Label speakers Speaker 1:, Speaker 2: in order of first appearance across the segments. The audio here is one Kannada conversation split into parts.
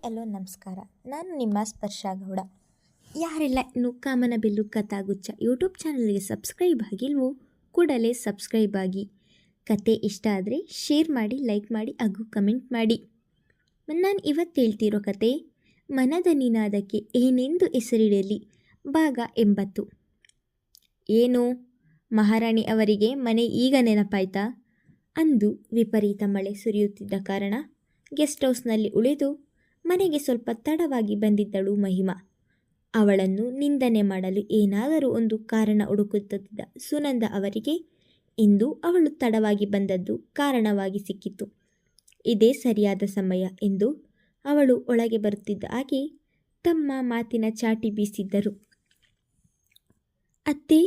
Speaker 1: ಎಲ್ಲೋ ನಮಸ್ಕಾರ. ನಾನು ನಿಮ್ಮ ಸ್ಪರ್ಶ ಗೌಡ. ಯಾರೆಲ್ಲ ಇನ್ನು ಕಾಮನಬಿಲ್ಲು ಕಥಾಗುಚ್ಛ ಯೂಟ್ಯೂಬ್ ಚಾನಲ್ಗೆ ಸಬ್ಸ್ಕ್ರೈಬ್ ಆಗಿಲ್ವೋ ಕೂಡಲೇ ಸಬ್ಸ್ಕ್ರೈಬ್ ಆಗಿ. ಕತೆ ಇಷ್ಟ ಆದರೆ ಶೇರ್ ಮಾಡಿ, ಲೈಕ್ ಮಾಡಿ ಹಾಗೂ ಕಮೆಂಟ್ ಮಾಡಿ. ನಾನು ಇವತ್ತು ಹೇಳ್ತಿರೋ ಕತೆ ಮನದ ನಿನಾದಕ್ಕೆ ಏನೆಂದು ಹೆಸರಿಡಲಿ ಭಾಗ 80. ಏನು ಮಹಾರಾಣಿ ಅವರಿಗೆ ಮನೆ ಈಗ ನೆನಪಾಯ್ತಾ? ಅಂದು ವಿಪರೀತ ಮಳೆ ಸುರಿಯುತ್ತಿದ್ದ ಕಾರಣ ಗೆಸ್ಟ್ ಹೌಸ್ನಲ್ಲಿ ಉಳಿದು ಮನೆಗೆ ಸ್ವಲ್ಪ ತಡವಾಗಿ ಬಂದಿದ್ದಳು ಮಹಿಮಾ. ಅವಳನ್ನು ನಿಂದನೆ ಮಾಡಲು ಏನಾದರೂ ಒಂದು ಕಾರಣ ಹುಡುಕುತ್ತಿದ್ದ ಸುನಂದ ಅವರಿಗೆ ಇಂದು ಅವಳು ತಡವಾಗಿ ಬಂದದ್ದು ಕಾರಣವಾಗಿ ಸಿಕ್ಕಿತು. ಇದೇ ಸರಿಯಾದ ಸಮಯ ಎಂದು ಅವಳು ಒಳಗೆ ಬರುತ್ತಿದ್ದ ಹಾಗೆ ತಮ್ಮ ಮಾತಿನ ಚಾಟಿ ಬೀಸಿದ್ದರು. ಅತ್ತೆ,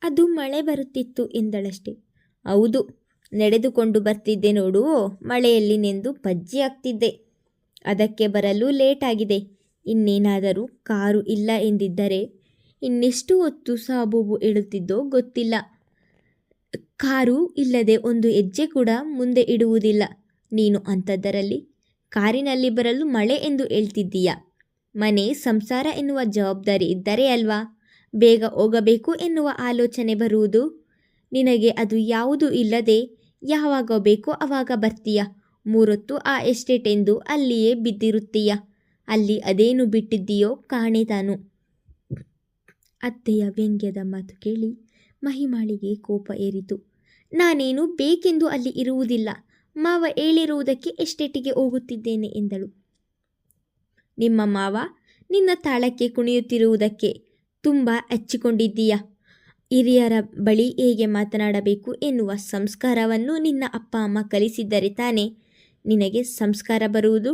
Speaker 1: ಅದು ಮಳೆ ಬರುತ್ತಿತ್ತು ಎಂದಳಷ್ಟೆ. ಹೌದು, ನಡೆದುಕೊಂಡು ಬರ್ತಿದ್ದೆ ನೋಡು, ಮಳೆಯಲ್ಲಿ ನೆಂದು ಪಜ್ಜಿ ಆಗ್ತಿದ್ದೆ. ಅದಕ್ಕೆ ಬರಲು ಲೇಟ್ ಆಗಿದೆ. ಇನ್ನೇನಾದರೂ ಕಾರು ಇಲ್ಲ ಎಂದಿದ್ದರೆ ಇನ್ನೆಷ್ಟು ಹೊತ್ತು ಸಾಬೂಬು ಇಡುತ್ತಿದ್ದೋ ಗೊತ್ತಿಲ್ಲ. ಕಾರು ಇಲ್ಲದೆ ಒಂದು ಹೆಜ್ಜೆ ಕೂಡ ಮುಂದೆ ಇಡುವುದಿಲ್ಲ ನೀನು. ಅಂಥದ್ದರಲ್ಲಿ ಕಾರಿನಲ್ಲಿ ಬರಲು ಮಳೆ ಎಂದು ಹೇಳ್ತಿದ್ದೀಯ. ಮನೆ ಸಂಸಾರ ಎನ್ನುವ ಜವಾಬ್ದಾರಿ ಇದ್ದರೆ ಅಲ್ವಾ ಬೇಗ ಹೋಗಬೇಕು ಎನ್ನುವ ಆಲೋಚನೆ ಬರುವುದು. ನಿನಗೆ ಅದು ಯಾವುದೂ ಇಲ್ಲದೆ ಯಾವಾಗ ಬೇಕೋ ಆವಾಗ ಬರ್ತೀಯ. ಮೂರೊತ್ತು ಆ ಎಸ್ಟೇಟ್ ಎಂದು ಅಲ್ಲಿಯೇ ಬಿದ್ದಿರುತ್ತೀಯ. ಅಲ್ಲಿ ಅದೇನು ಬಿಟ್ಟಿದ್ದೀಯೋ ಕಾಣೆ ತಾನು. ಅತ್ತೆಯ ವ್ಯಂಗ್ಯದ ಮಾತು ಕೇಳಿ ಮಹಿಮಾಳಿಗೆ ಕೋಪ ಏರಿತು. ನಾನೇನು ಬೇಕೆಂದು ಅಲ್ಲಿ ಇರುವುದಿಲ್ಲ. ಮಾವ ಹೇಳಿರುವುದಕ್ಕೆ ಎಸ್ಟೇಟಿಗೆ ಹೋಗುತ್ತಿದ್ದೇನೆ ಎಂದಳು. ನಿಮ್ಮ ಮಾವ ನಿನ್ನ ತಾಳಕ್ಕೆ ಕುಣಿಯುತ್ತಿರುವುದಕ್ಕೆ ತುಂಬ ಹಚ್ಚಿಕೊಂಡಿದ್ದೀಯ. ಹಿರಿಯರ ಬಳಿ ಹೇಗೆ ಮಾತನಾಡಬೇಕು ಎನ್ನುವ ಸಂಸ್ಕಾರವನ್ನು ನಿನ್ನ ಅಪ್ಪ ಅಮ್ಮ ಕಲಿಸಿದ್ದರೆ ತಾನೇ ನಿನಗೆ ಸಂಸ್ಕಾರ ಬರುವುದು.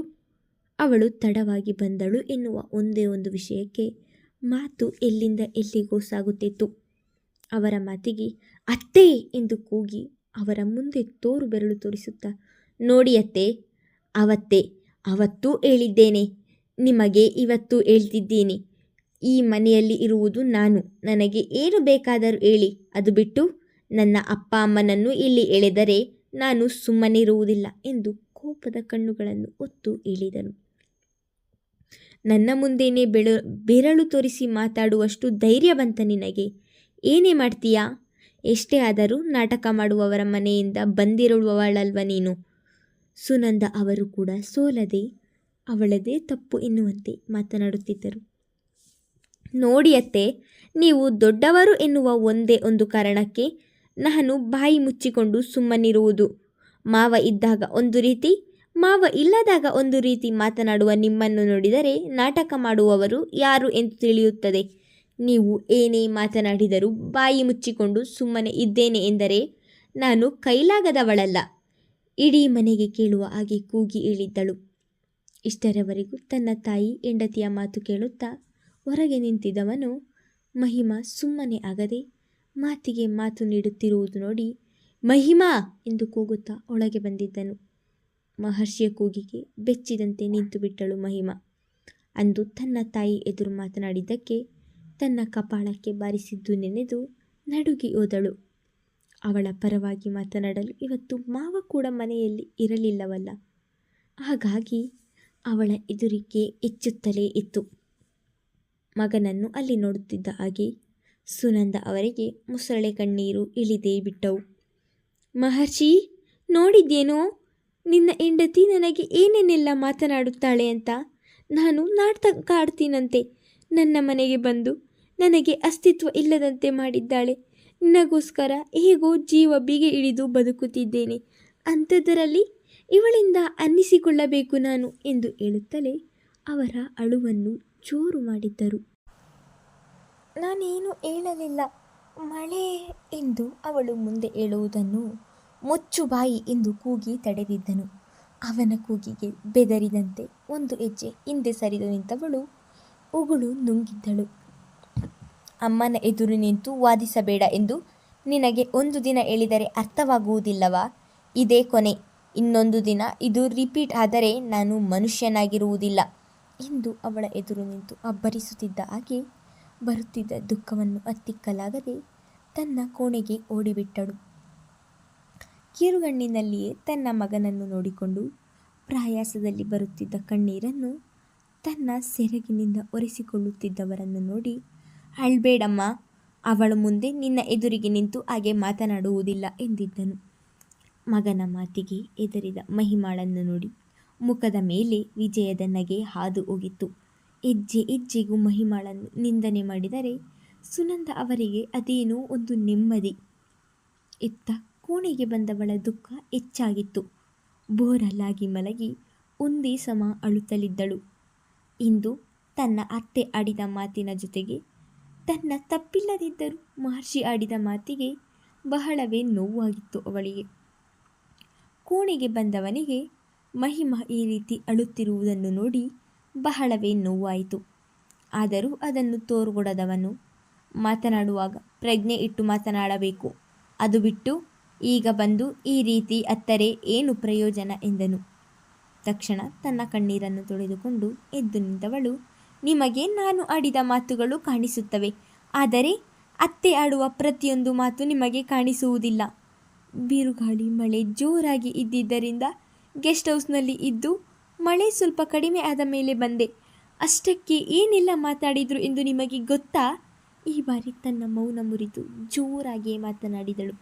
Speaker 1: ಅವಳು ತಡವಾಗಿ ಬಂದಳು ಎನ್ನುವ ಒಂದೇ ಒಂದು ವಿಷಯಕ್ಕೆ ಮಾತು ಎಲ್ಲಿಂದ ಎಲ್ಲಿಗೋ ಸಾಗುತ್ತಿತ್ತು. ಅವರ ಮಾತಿಗೆ ಅತ್ತೆ ಎಂದು ಕೂಗಿ ಅವರ ಮುಂದೆ ತೋರು ಬೆರಳು ತೋರಿಸುತ್ತಾ, ನೋಡಿ ಅತ್ತೆ, ಅವತ್ತೂ ಹೇಳಿದ್ದೇನೆ, ನಿಮಗೆ ಇವತ್ತು ಹೇಳ್ತಿದ್ದೀನಿ. ಈ ಮನೆಯಲ್ಲಿ ಇರುವುದು ನಾನು. ನನಗೆ ಏನು ಬೇಕಾದರೂ ಹೇಳಿ. ಅದು ಬಿಟ್ಟು ನನ್ನ ಅಪ್ಪ ಅಮ್ಮನನ್ನು ಇಲ್ಲಿ ಎಳೆದರೆ ನಾನು ಸುಮ್ಮನಿರುವುದಿಲ್ಲ ಎಂದು ಕೋಪದ ಕಣ್ಣುಗಳನ್ನು ಒತ್ತು ಹೇಳಿದನು. ನನ್ನ ಮುಂದೇನೆ ಬೆರಳು ತೋರಿಸಿ ಮಾತಾಡುವಷ್ಟು ಧೈರ್ಯ ಬಂತ ನಿನಗೆ? ಏನೇ ಮಾಡ್ತೀಯಾ? ಎಷ್ಟೇ ಆದರೂ ನಾಟಕ ಮಾಡುವವರ ಮನೆಯಿಂದ ಬಂದಿರುವವಳಲ್ವ ನೀನು. ಸುನಂದ ಅವರು ಕೂಡ ಸೋಲದೆ ಅವಳದೇ ತಪ್ಪು ಎನ್ನುವಂತೆ ಮಾತನಾಡುತ್ತಿದ್ದರು. ನೋಡಿ ಅತ್ತೆ, ನೀವು ದೊಡ್ಡವರು ಎನ್ನುವ ಒಂದೇ ಒಂದು ಕಾರಣಕ್ಕೆ ನಾನು ಬಾಯಿ ಮುಚ್ಚಿಕೊಂಡು ಸುಮ್ಮನಿರುವುದು. ಮಾವ ಇದ್ದಾಗ ಒಂದು ರೀತಿ, ಮಾವ ಇಲ್ಲದಾಗ ಒಂದು ರೀತಿ ಮಾತನಾಡುವ ನಿಮ್ಮನ್ನು ನೋಡಿದರೆ ನಾಟಕ ಮಾಡುವವರು ಯಾರು ಎಂದು ತಿಳಿಯುತ್ತದೆ. ನೀವು ಏನೇ ಮಾತನಾಡಿದರೂ ಬಾಯಿ ಮುಚ್ಚಿಕೊಂಡು ಸುಮ್ಮನೆ ಇದ್ದೇನೆ ಎಂದರೆ ನಾನು ಕೈಲಾಗದವಳಲ್ಲ. ಇಡೀ ಮನೆಗೆ ಕೇಳುವ ಹಾಗೆ ಕೂಗಿ ಹೇಳಿದ್ದಳು. ಇಷ್ಟರವರೆಗೂ ತನ್ನ ತಾಯಿ ಹೆಂಡತಿಯ ಮಾತು ಕೇಳುತ್ತಾ ಹೊರಗೆ ನಿಂತಿದ್ದವನು ಮಹಿಮಾ ಸುಮ್ಮನೆ ಆಗದೆ ಮಾತಿಗೆ ಮಾತು ನೀಡುತ್ತಿರುವುದು ನೋಡಿ ಮಹಿಮಾ ಎಂದು ಕೂಗುತ್ತಾ ಒಳಗೆ ಬಂದಿದ್ದನು. ಮಹರ್ಷಿಯ ಕೂಗಿಗೆ ಬೆಚ್ಚಿದಂತೆ ನಿಂತು ಬಿಟ್ಟಳು ಮಹಿಮಾ. ಅಂದು ತನ್ನ ತಾಯಿ ಎದುರು ಮಾತನಾಡಿದ್ದಕ್ಕೆ ತನ್ನ ಕಪಾಳಕ್ಕೆ ಬಾರಿಸಿದ್ದು ನೆನೆದು ನಡುಗಿ ಹೋದಳು. ಅವಳ ಪರವಾಗಿ ಮಾತನಾಡಲು ಇವತ್ತು ಮಾವ ಕೂಡ ಮನೆಯಲ್ಲಿ ಇರಲಿಲ್ಲವಲ್ಲ. ಹಾಗಾಗಿ ಅವಳ ಎದುರಿಕೆ ಹೆಚ್ಚುತ್ತಲೇ ಇತ್ತು. ಮಗನನ್ನು ಅಲ್ಲಿ ನೋಡುತ್ತಿದ್ದ ಹಾಗೆ ಸುನಂದ ಅವರಿಗೆ ಮುಸಳೆ ಕಣ್ಣೀರು ಇಳಿದೇ ಬಿಟ್ಟವು. ಮಹರ್ಷಿ, ನೋಡಿದ್ದೇನೋ ನಿನ್ನ ಹೆಂಡತಿ ನನಗೆ ಏನೇನೆಲ್ಲ ಮಾತನಾಡುತ್ತಾಳೆ ಅಂತ. ನಾನು ನಾಟಕ ಆಡ್ತೀನಂತೆ ನನ್ನ ಮನೆಗೆ ಬಂದು ನನಗೆ ಅಸ್ತಿತ್ವ ಇಲ್ಲದಂತೆ ಮಾಡಿದ್ದಾಳೆ. ನಿನಗೋಸ್ಕರ ಹೇಗೋ ಜೀವ ಬಿಗಿ ಹಿಡಿದು ಬದುಕುತ್ತಿದ್ದೇನೆ. ಅಂಥದ್ದರಲ್ಲಿ ಇವಳಿಂದ ಅನ್ನಿಸಿಕೊಳ್ಳಬೇಕು ನಾನು ಎಂದು ಹೇಳುತ್ತಲೇ ಅವರ ಅಳುವನ್ನು ಜೋರು ಮಾಡಿದ್ದರು. ನಾನೇನು ಹೇಳಲಿಲ್ಲ ಮಳೆ ಎಂದು ಅವಳು ಮುಂದೆ ಹೇಳುವುದನ್ನು ಮುಚ್ಚು ಬಾಯಿ ಎಂದು ಕೂಗಿ ತಡೆದಿದ್ದನು. ಅವನ ಕೂಗಿಗೆ ಬೆದರಿದಂತೆ ಒಂದು ಹೆಜ್ಜೆ ಹಿಂದೆ ಸರಿದು ನಿಂತವಳು ಉಗುಳು ನುಂಗಿದ್ದಳು. ಅಮ್ಮನ ಎದುರು ನಿಂತು ವಾದಿಸಬೇಡ ಎಂದು ನಿನಗೆ ಒಂದು ದಿನ ಹೇಳಿದರೆ ಅರ್ಥವಾಗುವುದಿಲ್ಲವಾ? ಇದೇ ಕೊನೆ. ಇನ್ನೊಂದು ದಿನ ಇದು ರಿಪೀಟ್ ಆದರೆ ನಾನು ಮನುಷ್ಯನಾಗಿರುವುದಿಲ್ಲ ಎಂದು ಅವಳ ಎದುರು ನಿಂತು ಅಬ್ಬರಿಸುತ್ತಿದ್ದ ಹಾಗೆ ಬರುತ್ತಿದ್ದ ದುಃಖವನ್ನು ಹತ್ತಿಕ್ಕಲಾಗದೆ ತನ್ನ ಕೋಣೆಗೆ ಓಡಿಬಿಟ್ಟಳು. ಕಿರುಗಣ್ಣಿನಲ್ಲಿಯೇ ತನ್ನ ಮಗನನ್ನು ನೋಡಿಕೊಂಡು ಪ್ರಯಾಸದಲ್ಲಿ ಬರುತ್ತಿದ್ದ ಕಣ್ಣೀರನ್ನು ತನ್ನ ಸೆರಗಿನಿಂದ ಒರೆಸಿಕೊಳ್ಳುತ್ತಿದ್ದವರನ್ನು ನೋಡಿ, ಅಳ್ಬೇಡಮ್ಮ, ಅವಳ ಮುಂದೆ ನಿನ್ನ ಎದುರಿಗೆ ನಿಂತು ಹಾಗೆ ಮಾತನಾಡುವುದಿಲ್ಲ ಎಂದಿದ್ದನು. ಮಗನ ಮಾತಿಗೆ ಹೆದರಿದ ಮಹಿಮಾಳನ್ನು ನೋಡಿ ಮುಖದ ಮೇಲೆ ವಿಜಯದ ನಗೆ ಹಾದು ಹೋಗಿತ್ತು. ಹೆಜ್ಜೆ ಹೆಜ್ಜೆಗೂ ಮಹಿಮಾಳನ್ನು ನಿಂದನೆ ಮಾಡಿದರೆ ಸುನಂದ ಅವರಿಗೆ ಅದೇನೋ ಒಂದು ನೆಮ್ಮದಿ. ಇತ್ತ ಕೋಣೆಗೆ ಬಂದವಳ ದುಃಖ ಹೆಚ್ಚಾಗಿತ್ತು. ಬೋರಲಾಗಿ ಮಲಗಿ ಒಂದೇ ಸಮ ಅಳುತ್ತಲಿದ್ದಳು. ಇಂದು ತನ್ನ ಅತ್ತೆ ಆಡಿದ ಮಾತಿನ ಜೊತೆಗೆ ತನ್ನ ತಪ್ಪಿಲ್ಲದಿದ್ದರೂ ಮಹರ್ಷಿ ಆಡಿದ ಮಾತಿಗೆ ಬಹಳವೇ ನೋವಾಗಿತ್ತು ಅವಳಿಗೆ. ಕೋಣೆಗೆ ಬಂದವನಿಗೆ ಮಹಿಮಾ ಈ ರೀತಿ ಅಳುತ್ತಿರುವುದನ್ನು ನೋಡಿ ಬಹಳವೇ ನೋವಾಯಿತು. ಆದರೂ ಅದನ್ನು ತೋರ್ಗೊಡದವನು, ಮಾತನಾಡುವಾಗ ಪ್ರಜ್ಞೆ ಇಟ್ಟು ಮಾತನಾಡಬೇಕು, ಅದು ಬಿಟ್ಟು ಈಗ ಬಂದು ಈ ರೀತಿ ಅತ್ತರೆ ಏನು ಪ್ರಯೋಜನ ಎಂದನು. ತಕ್ಷಣ ತನ್ನ ಕಣ್ಣೀರನ್ನು ತೊಳೆದುಕೊಂಡು ಎದ್ದು ನಿಂತವಳು, ನಿಮಗೆ ನಾನು ಆಡಿದ ಮಾತುಗಳು ಕಾಣಿಸುತ್ತವೆ, ಆದರೆ ಅತ್ತೆ ಆಡುವ ಪ್ರತಿಯೊಂದು ಮಾತು ನಿಮಗೆ ಕಾಣಿಸುವುದಿಲ್ಲ. ಬಿರುಗಾಳಿ ಮಳೆ ಜೋರಾಗಿ ಇದ್ದಿದ್ದರಿಂದ ಗೆಸ್ಟ್ ಹೌಸ್ನಲ್ಲಿ ಇದ್ದು ಮಳೆ ಸ್ವಲ್ಪ ಕಡಿಮೆ ಆದ ಮೇಲೆ ಬಂದೆ. ಅಷ್ಟಕ್ಕೆ ಏನೆಲ್ಲ ಮಾತಾಡಿದ್ರು ಎಂದು ನಿಮಗೆ ಗೊತ್ತಾ? ಈ ಬಾರಿ ತನ್ನ ಮೌನ ಮುರಿದು ಜೋರಾಗಿಯೇ ಮಾತನಾಡಿದಳು.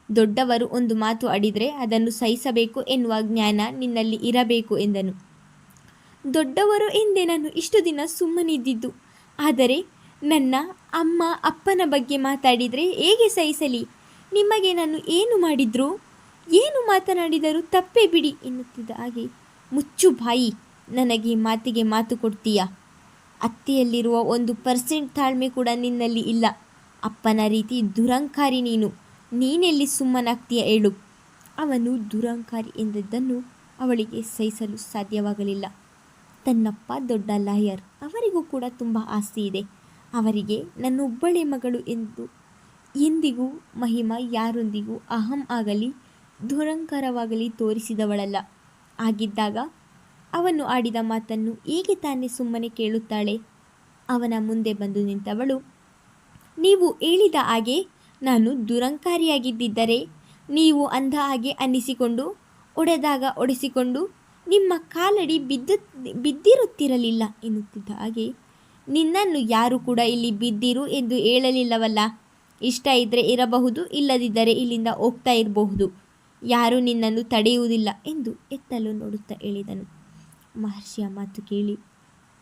Speaker 1: ದೊಡ್ಡವರು ಒಂದು ಮಾತು ಆಡಿದರೆ ಅದನ್ನು ಸಹಿಸಬೇಕು ಎನ್ನುವ ಜ್ಞಾನ ನಿನ್ನಲ್ಲಿ ಇರಬೇಕು ಎಂದನು. ದೊಡ್ಡವರು ಎಂದೇ ನಾನು ಇಷ್ಟು ದಿನ ಸುಮ್ಮನಿದ್ದಿದ್ದು, ಆದರೆ ನನ್ನ ಅಮ್ಮ ಅಪ್ಪನ ಬಗ್ಗೆ ಮಾತಾಡಿದರೆ ಹೇಗೆ ಸಹಿಸಲಿ? ನಿಮಗೆ ನಾನು ಏನು ಮಾಡಿದ್ರು, ಏನು ಮಾತನಾಡಿದರೂ ತಪ್ಪೇ ಬಿಡಿ ಎನ್ನುತ್ತಿದ್ದ ಹಾಗೆ, ಮುಚ್ಚು ಬಾಯಿ, ನನಗೆ ಮಾತಿಗೆ ಮಾತು ಕೊಡ್ತೀಯಾ? ಅತ್ತೆಯಲ್ಲಿರುವ 1% ತಾಳ್ಮೆ ಕೂಡ ನಿನ್ನಲ್ಲಿ ಇಲ್ಲ. ಅಪ್ಪನ ರೀತಿ ದುರಂಕಾರಿ ನೀನು, ನೀನೆಲ್ಲಿ ಸುಮ್ಮನಾಗ್ತೀಯ ಹೇಳು. ಅವನು ದುರಂಕಾರಿ ಎಂದದ್ದನ್ನು ಅವಳಿಗೆ ಸಹಿಸಲು ಸಾಧ್ಯವಾಗಲಿಲ್ಲ. ತನ್ನಪ್ಪ ದೊಡ್ಡ ಲಾಯರ್, ಅವರಿಗೂ ಕೂಡ ತುಂಬ ಆಸ್ತಿ ಇದೆ. ಅವರಿಗೆ ನನ್ನೊಬ್ಬಳೇ ಮಗಳು ಎಂದು ಎಂದಿಗೂ ಮಹಿಮಾ ಯಾರೊಂದಿಗೂ ಅಹಂ ಆಗಲಿ ದುರಂಕಾರವಾಗಲಿ ತೋರಿಸಿದವಳಲ್ಲ. ಆಗಿದ್ದಾಗ ಅವನು ಆಡಿದ ಮಾತನ್ನು ಹೇಗೆ ತಾನೇ ಸುಮ್ಮನೆ ಕೇಳುತ್ತಾಳೆ? ಅವನ ಮುಂದೆ ಬಂದು ನಿಂತವಳು, ನೀವು ಹೇಳಿದ ಹಾಗೆ ನಾನು ದುರಂಕಾರಿಯಾಗಿದ್ದರೆ ನೀವು ಅಂದ ಹಾಗೆ ಅನ್ನಿಸಿಕೊಂಡು ಒಡೆದಾಗ ಒಡೆಸಿಕೊಂಡು ನಿಮ್ಮ ಕಾಲಡಿ ಬಿದ್ದಿರುತ್ತಿರಲಿಲ್ಲ ಎನ್ನುತ್ತಿದ್ದ ಹಾಗೆ, ನಿನ್ನನ್ನು ಯಾರು ಕೂಡ ಇಲ್ಲಿ ಬಿದ್ದಿರು ಎಂದು ಹೇಳಲಿಲ್ಲವಲ್ಲ. ಇಷ್ಟ ಇದ್ದರೆ ಇರಬಹುದು, ಇಲ್ಲದಿದ್ದರೆ ಇಲ್ಲಿಂದ ಹೋಗ್ತಾ ಇರಬಹುದು. ಯಾರೂ ನಿನ್ನನ್ನು ತಡೆಯುವುದಿಲ್ಲ ಎಂದು ಎತ್ತಲು ನೋಡುತ್ತಾ ಹೇಳಿದನು. ಮಹರ್ಷಿಯ ಮಾತು ಕೇಳಿ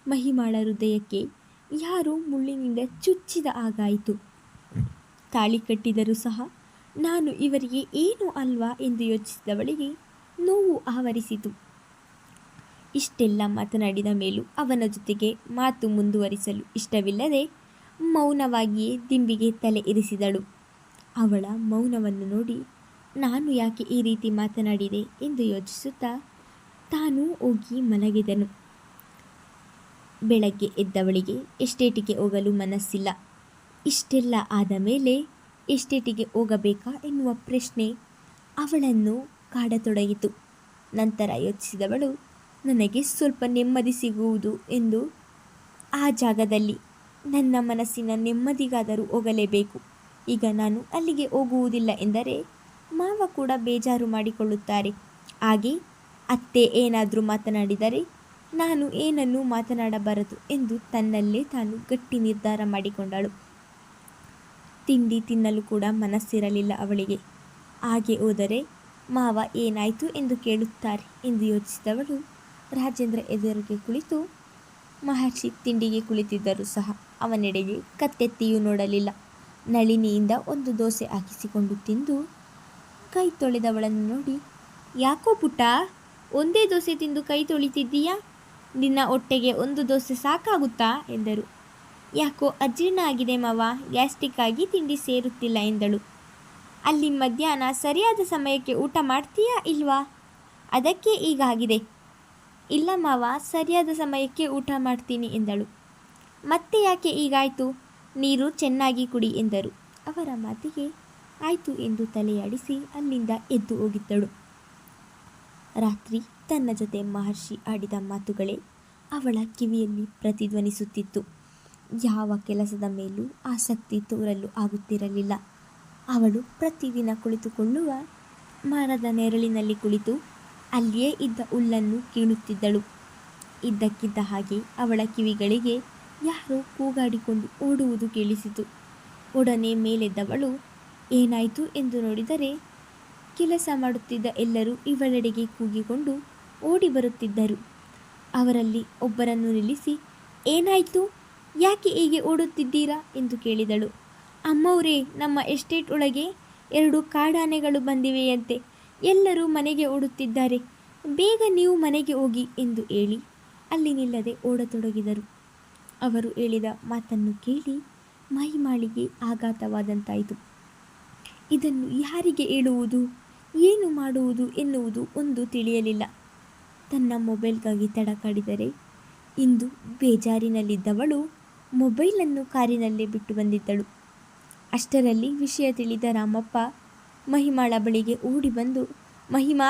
Speaker 1: ಮಹಿಮಾಳ ಹೃದಯಕ್ಕೆ ಯಾರೋ ಮುಳ್ಳಿನಿಂದ ಚುಚ್ಚಿದ ಹಾಗಾಯಿತು. ತಾಳಿ ಕಟ್ಟಿದರೂ ಸಹ ನಾನು ಇವರಿಗೆ ಏನೂ ಅಲ್ವಾ ಎಂದು ಯೋಚಿಸಿದವಳಿಗೆ ನೋವು ಆವರಿಸಿತು. ಇಷ್ಟೆಲ್ಲ ಮಾತನಾಡಿದ ಮೇಲೂ ಅವನ ಜೊತೆಗೆ ಮಾತು ಮುಂದುವರಿಸಲು ಇಷ್ಟವಿಲ್ಲದೆ ಮೌನವಾಗಿಯೇ ದಿಂಬಿಗೆ ತಲೆ ಇರಿಸಿದಳು. ಅವಳ ಮೌನವನ್ನು ನೋಡಿ ನಾನು ಯಾಕೆ ಈ ರೀತಿ ಮಾತನಾಡಿದೆ ಎಂದು ಯೋಚಿಸುತ್ತಾ ತಾನೂ ಹೋಗಿ ಮಲಗಿದನು. ಬೆಳಗ್ಗೆ ಎದ್ದವಳಿಗೆ ಎಸ್ಟೇಟಿಗೆ ಹೋಗಲು ಮನಸ್ಸಿಲ್ಲ. ಇಷ್ಟೆಲ್ಲ ಆದ ಮೇಲೆ ಎಸ್ಟೇಟಿಗೆ ಹೋಗಬೇಕಾ ಎನ್ನುವ ಪ್ರಶ್ನೆ ಅವಳನ್ನು ಕಾಡತೊಡಗಿತು. ನಂತರ ಯೋಚಿಸಿದವಳು, ನನಗೆ ಸ್ವಲ್ಪ ನೆಮ್ಮದಿ ಸಿಗುವುದು ಎಂದು ಆ ಜಾಗದಲ್ಲಿ ನನ್ನ ಮನಸ್ಸಿನ ನೆಮ್ಮದಿಗಾದರೂ ಹೋಗಲೇಬೇಕು. ಈಗ ನಾನು ಅಲ್ಲಿಗೆ ಹೋಗುವುದಿಲ್ಲ ಎಂದರೆ ಮಾವ ಕೂಡ ಬೇಜಾರು ಮಾಡಿಕೊಳ್ಳುತ್ತಾರೆ. ಹಾಗೆ ಅತ್ತೆ ಏನಾದರೂ ಮಾತನಾಡಿದರೆ ನಾನು ಏನನ್ನೂ ಮಾತನಾಡಬಾರದು ಎಂದು ತನ್ನಲ್ಲೇ ತಾನು ಗಟ್ಟಿ ನಿರ್ಧಾರ ಮಾಡಿಕೊಂಡಳು. ತಿಂಡಿ ತಿನ್ನಲು ಕೂಡ ಮನಸ್ಸಿರಲಿಲ್ಲ ಅವಳಿಗೆ. ಹಾಗೆ ಹೋದರೆ ಮಾವ ಏನಾಯಿತು ಎಂದು ಕೇಳುತ್ತಾರೆ ಎಂದು ಯೋಚಿಸಿದವಳು ರಾಜೇಂದ್ರ ಎದುರಿಗೆ ಕುಳಿತು ಮಹರ್ಷಿ ತಿಂಡಿಗೆ ಕುಳಿತಿದ್ದರೂ ಸಹ ಅವನೆಡೆಗೆ ಕತ್ತೆತ್ತಿಯೂ ನೋಡಲಿಲ್ಲ. ನಳಿನಿಯಿಂದ ಒಂದು ದೋಸೆ ಹಾಕಿಸಿಕೊಂಡು ತಿಂದು ಕೈ ತೊಳೆದವಳನ್ನು ನೋಡಿ, ಯಾಕೋ ಪುಟ್ಟ, ಒಂದೇ ದೋಸೆ ತಿಂದು ಕೈ ತೊಳಿತಿದ್ದೀಯಾ? ನಿನ್ನ ಹೊಟ್ಟೆಗೆ ಒಂದು ದೋಸೆ ಸಾಕಾಗುತ್ತಾ ಎಂದರು. ಯಾಕೋ ಅಜೀರ್ಣ ಆಗಿದೆ ಮಾವ, ಗ್ಯಾಸ್ಟ್ರಿಕ್ ಆಗಿ ತಿಂಡಿ ಸೇರುತ್ತಿಲ್ಲ ಎಂದಳು. ಅಲ್ಲಿ ಮಧ್ಯಾಹ್ನ ಸರಿಯಾದ ಸಮಯಕ್ಕೆ ಊಟ ಮಾಡ್ತೀಯಾ ಇಲ್ವಾ? ಅದಕ್ಕೆ ಹೀಗಾಗಿದೆ. ಇಲ್ಲ ಮಾವ, ಸರಿಯಾದ ಸಮಯಕ್ಕೆ ಊಟ ಮಾಡ್ತೀನಿ ಎಂದಳು. ಮತ್ತೆ ಯಾಕೆ ಹೀಗಾಯಿತು? ನೀರು ಚೆನ್ನಾಗಿ ಕುಡಿ ಎಂದರು. ಅವರ ಮಾತಿಗೆ ಆಯಿತು ಎಂದು ತಲೆಯಾಡಿಸಿ ಅಲ್ಲಿಂದ ಎದ್ದು ಹೋಗಿದ್ದಳು. ರಾತ್ರಿ ತನ್ನ ಜೊತೆ ಮಹರ್ಷಿ ಆಡಿದ ಮಾತುಗಳೇ ಅವಳ ಕಿವಿಯಲ್ಲಿ ಪ್ರತಿಧ್ವನಿಸುತ್ತಿತ್ತು. ಯಾವ ಕೆಲಸದ ಮೇಲೂ ಆಸಕ್ತಿ ತೋರಲು ಆಗುತ್ತಿರಲಿಲ್ಲ. ಅವಳು ಪ್ರತಿದಿನ ಕುಳಿತುಕೊಳ್ಳುವ ಮರದ ನೆರಳಿನಲ್ಲಿ ಕುಳಿತು ಅಲ್ಲಿಯೇ ಇದ್ದ ಹುಲ್ಲನ್ನು ಕೀಳುತ್ತಿದ್ದಳು. ಇದ್ದಕ್ಕಿದ್ದ ಹಾಗೆ ಅವಳ ಕಿವಿಗಳಿಗೆ ಯಾರೋ ಕೂಗಾಡಿಕೊಂಡು ಓಡುವುದು ಕೇಳಿಸಿತು. ಒಡನೆ ಮೇಲೆದ್ದವಳು ಏನಾಯಿತು ಎಂದು ನೋಡಿದರೆ ಕೆಲಸ ಮಾಡುತ್ತಿದ್ದ ಎಲ್ಲರೂ ಇವಳೆಡೆಗೆ ಕೂಗಿಕೊಂಡು ಓಡಿ ಬರುತ್ತಿದ್ದರು. ಅವರಲ್ಲಿ ಒಬ್ಬರನ್ನು ನಿಲ್ಲಿಸಿ, ಏನಾಯಿತು, ಯಾಕೆ ಹೀಗೆ ಓಡುತ್ತಿದ್ದೀರಾ ಎಂದು ಕೇಳಿದಳು. ಅಮ್ಮವ್ರೇ, ನಮ್ಮ ಎಸ್ಟೇಟ್ ಒಳಗೆ 2 ಕಾಡಾನೆಗಳು ಬಂದಿವೆಯಂತೆ, ಎಲ್ಲರೂ ಮನೆಗೆ ಓಡುತ್ತಿದ್ದಾರೆ, ಬೇಗ ನೀವು ಮನೆಗೆ ಹೋಗಿ ಎಂದು ಹೇಳಿ ಅಲ್ಲಿ ನಿಲ್ಲದೆ ಓಡತೊಡಗಿದರು. ಅವರು ಹೇಳಿದ ಮಾತನ್ನು ಕೇಳಿ ಮಹಿಮಾಳಿಗೆ ಆಘಾತವಾದಂತಾಯಿತು. ಇದನ್ನು ಯಾರಿಗೆ ಹೇಳುವುದು, ಏನು ಮಾಡುವುದು ಎನ್ನುವುದು ಒಂದು ತಿಳಿಯಲಿಲ್ಲ. ತನ್ನ ಮೊಬೈಲ್ಗಾಗಿ ತಡಕಾಡಿದರೆ ಇಂದು ಬೇಜಾರಿನಲ್ಲಿದ್ದವಳು ಮೊಬೈಲನ್ನು ಕಾರಿನಲ್ಲೇ ಬಿಟ್ಟು ಬಂದಿದ್ದಳು. ಅಷ್ಟರಲ್ಲಿ ವಿಷಯ ತಿಳಿದ ರಾಮಪ್ಪ ಮಹಿಮಾಳ ಬಳಿಗೆ ಓಡಿ ಬಂದು, ಮಹಿಮಾ,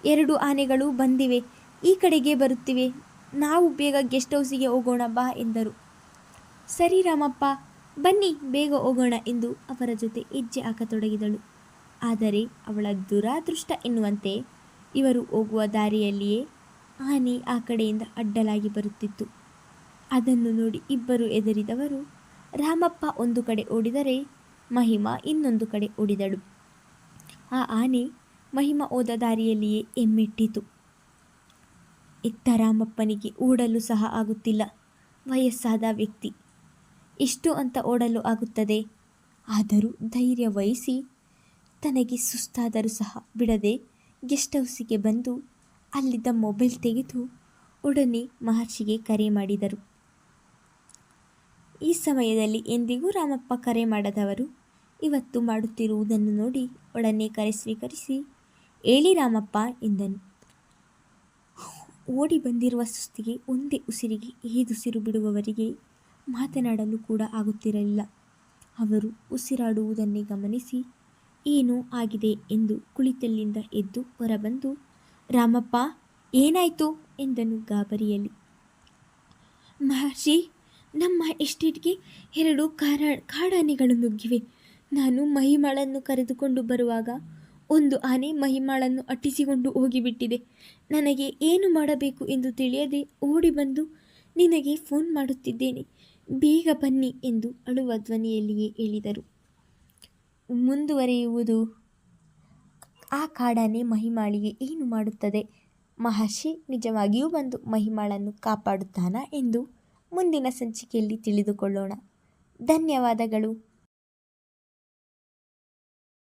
Speaker 1: 2 ಆನೆಗಳು ಬಂದಿವೆ, ಈ ಕಡೆಗೆ ಬರುತ್ತಿವೆ, ನಾವು ಬೇಗ ಗೆಸ್ಟ್ ಹೌಸಿಗೆ ಹೋಗೋಣ ಬಾ ಎಂದರು. ಸರಿ ರಾಮಪ್ಪ, ಬನ್ನಿ ಬೇಗ ಹೋಗೋಣ ಎಂದು ಅವರ ಜೊತೆ ಹೆಜ್ಜೆ ಹಾಕತೊಡಗಿದಳು. ಆದರೆ ಅವಳ ದುರಾದೃಷ್ಟ ಎನ್ನುವಂತೆ ಇವರು ಹೋಗುವ ದಾರಿಯಲ್ಲಿಯೇ ಆನೆ ಆ ಕಡೆಯಿಂದ ಅಡ್ಡಲಾಗಿ ಬರುತ್ತಿತ್ತು. ಅದನ್ನು ನೋಡಿ ಇಬ್ಬರು ಹೆದರಿದವರು ರಾಮಪ್ಪ ಒಂದು ಕಡೆ ಓಡಿದರೆ ಮಹಿಮಾ ಇನ್ನೊಂದು ಕಡೆ ಓಡಿದಳು. ಆ ಆನೆ ಮಹಿಮಾ ಹೋದ ದಾರಿಯಲ್ಲಿಯೇ ಎಮ್ಮೆಟ್ಟಿತು. ಇತ್ತ ರಾಮಪ್ಪನಿಗೆ ಓಡಲು ಸಹ ಆಗುತ್ತಿಲ್ಲ. ವಯಸ್ಸಾದ ವ್ಯಕ್ತಿ, ಎಷ್ಟು ಅಂತ ಓಡಲು ಆಗುತ್ತದೆ? ಆದರೂ ಧೈರ್ಯ ವಹಿಸಿ ತನಗೆ ಸುಸ್ತಾದರೂ ಸಹ ಬಿಡದೆ ಗೆಸ್ಟ್ ಹೌಸಿಗೆ ಬಂದು ಅಲ್ಲಿದ್ದ ಮೊಬೈಲ್ ತೆಗೆದು ಒಡನೆ ಮಹರ್ಷಿಗೆ ಕರೆ ಮಾಡಿದರು. ಈ ಸಮಯದಲ್ಲಿ ಎಂದಿಗೂ ರಾಮಪ್ಪ ಕರೆ ಮಾಡದವರು ಇವತ್ತು ಮಾಡುತ್ತಿರುವುದನ್ನು ನೋಡಿ ಒಡನೆ ಕರೆ ಸ್ವೀಕರಿಸಿ, ಹೇಳಿ ರಾಮಪ್ಪ ಎಂದನು. ಓಡಿ ಬಂದಿರುವ ಸುಸ್ತಿಗೆ ಒಂದೇ ಉಸಿರಿಗೆ ಏದುಸಿರು ಬಿಡುವವರಿಗೆ ಮಾತನಾಡಲು ಕೂಡ ಆಗುತ್ತಿರಲಿಲ್ಲ. ಅವರು ಉಸಿರಾಡುವುದನ್ನೇ ಗಮನಿಸಿ ಏನೋ ಆಗಿದೆ ಎಂದು ಕುಳಿತಲ್ಲಿಂದ ಎದ್ದು ಹೊರಬಂದು, ರಾಮಪ್ಪ ಏನಾಯಿತು ಎಂದನು ಗಾಬರಿಯಲ್ಲಿ. ಮಹರ್ಷಿ, ನಮ್ಮ ಎಸ್ಟೇಟ್ಗೆ 2 ಕಾಡಾನೆಗಳು ನುಗ್ಗಿವೆ. ನಾನು ಮಹಿಮಾಳನ್ನು ಕರೆದುಕೊಂಡು ಬರುವಾಗ ಒಂದು ಆನೆ ಮಹಿಮಾಳನ್ನು ಅಟ್ಟಿಸಿಕೊಂಡು ಹೋಗಿಬಿಟ್ಟಿದೆ. ನನಗೆ ಏನು ಮಾಡಬೇಕು ಎಂದು ತಿಳಿಯದೆ ಓಡಿ ಬಂದು ನಿನಗೆ ಫೋನ್ ಮಾಡುತ್ತಿದ್ದೇನೆ, ಬೇಗ ಬನ್ನಿ ಎಂದು ಅಳುವ ಧ್ವನಿಯಲ್ಲಿಯೇ ಹೇಳಿದರು. ಮುಂದುವರಿಯುವುದು. ಆ ಕಾಡಾನೆ ಮಹಿಮಾಳಿಗೆ ಏನು ಮಾಡುತ್ತದೆ, ಮಹರ್ಷಿ ನಿಜವಾಗಿಯೂ ಬಂದು ಮಹಿಮಾಳನ್ನು ಕಾಪಾಡುತ್ತಾನಾ ಎಂದು ಮುಂದಿನ ಸಂಚಿಕೆಯಲ್ಲಿ ತಿಳಿದುಕೊಳ್ಳೋಣ. ಧನ್ಯವಾದಗಳು.